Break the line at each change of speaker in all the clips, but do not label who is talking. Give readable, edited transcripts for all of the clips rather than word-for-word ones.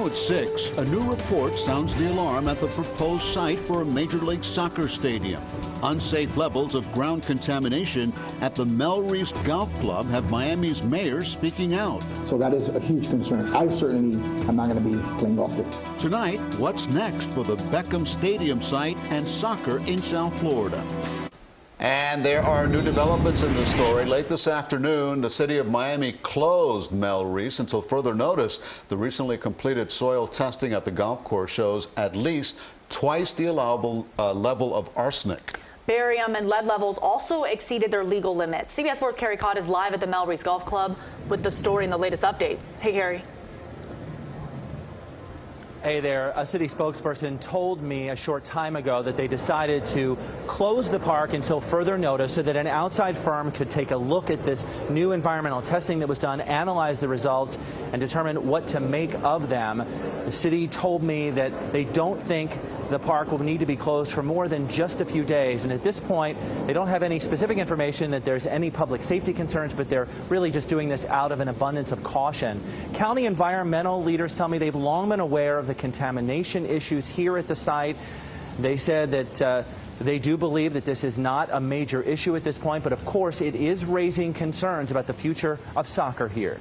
Now at 6, a new report sounds the alarm at the proposed site for a Major League Soccer stadium. Unsafe levels of ground contamination at the Melreese Golf Club have Miami's mayor speaking out.
So that is a huge concern. I certainly am not going to be playing golf there.
Tonight, what's next for the Beckham Stadium site and soccer in South Florida?
And there are new developments in this story. Late this afternoon, the city of Miami closed Melreese until further notice. The recently completed soil testing at the golf course shows at least twice the allowable level of arsenic.
Barium and lead levels also exceeded their legal limits. CBS 4's Carrie Codd is live at the Melreese Golf Club with the story and the latest updates. Hey, Carrie.
Hey there. A city spokesperson told me a short time ago that they decided to close the park until further notice so that an outside firm could take a look at this new environmental testing that was done, analyze the results, and determine what to make of them. The city told me that they don't think the park will need to be closed for more than just a few days. And at this point, they don't have any specific information that there's any public safety concerns, but they're really just doing this out of an abundance of caution. County environmental leaders tell me they've long been aware of the contamination issues here at the site. They said that they do believe that this is not a major issue at this point, but of course it is raising concerns about the future of soccer here.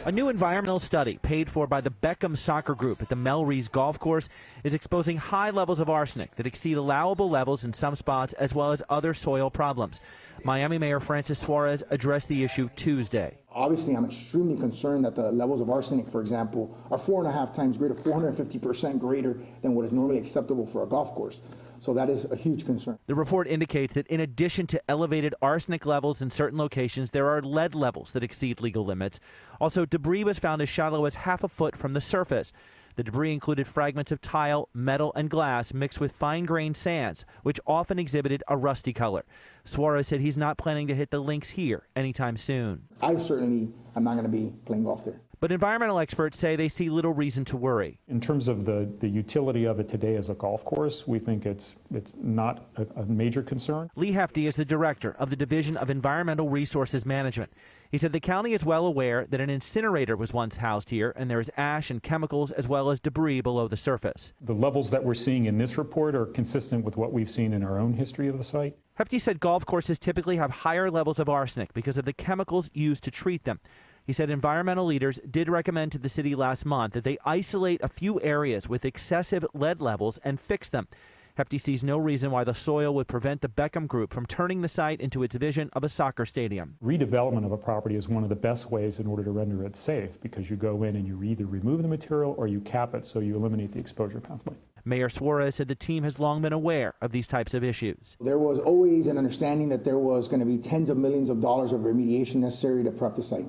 A new environmental study paid for by the Beckham soccer group at the Melreese golf course is exposing high levels of arsenic that exceed allowable levels in some spots, as well as other soil problems. Miami Mayor Francis Suarez addressed the issue Tuesday.
Obviously, I'm extremely concerned that the levels of arsenic, for example, are 4.5 times greater, 450% greater than what is normally acceptable for a golf course. So that is a huge concern.
The report indicates that in addition to elevated arsenic levels in certain locations, there are lead levels that exceed legal limits. Also, debris was found as shallow as half a foot from the surface. The debris included fragments of tile, metal, and glass mixed with fine-grained sands, which often exhibited a rusty color. Suarez said he's not planning to hit the links here anytime soon.
I certainly am not going to be playing golf there.
But environmental experts say they see little reason to worry.
In terms of the utility of it today as a golf course, we think it's not a major concern.
Lee Hefty is the director of the Division of Environmental Resources Management. He said the county is well aware that an incinerator was once housed here, and there is ash and chemicals as well as debris below the surface.
The levels that we're seeing in this report are consistent with what we've seen in our own history of the site.
Hefty said golf courses typically have higher levels of arsenic because of the chemicals used to treat them. He said environmental leaders did recommend to the city last month that they isolate a few areas with excessive lead levels and fix them. Hefty sees no reason why the soil would prevent the Beckham Group from turning the site into its vision of a soccer stadium.
Redevelopment of a property is one of the best ways in order to render it safe, because you go in and you either remove the material or you cap it so you eliminate the exposure pathway.
Mayor Suarez said the team has long been aware of these types of issues.
There was always an understanding that there was going to be tens of millions of dollars of remediation necessary to prep the site.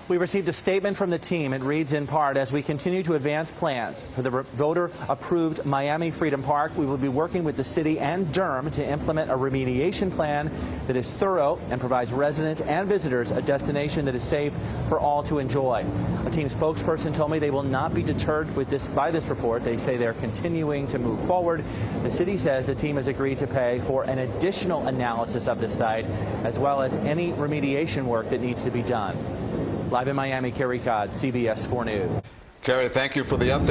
We received a statement from the team. It reads in part, as we continue to advance plans for the voter-approved Miami Freedom Park, we will be working with the city and Durham to implement a remediation plan that is thorough and provides residents and visitors a destination that is safe for all to enjoy. A team spokesperson told me they will not be deterred by this report. They say they're continuing to move forward. The city says the team has agreed to pay for an additional analysis of the site, as well as any remediation work that needs to be done. Live in Miami, Carrie Codd, CBS 4 News.
Carrie, thank you for the update.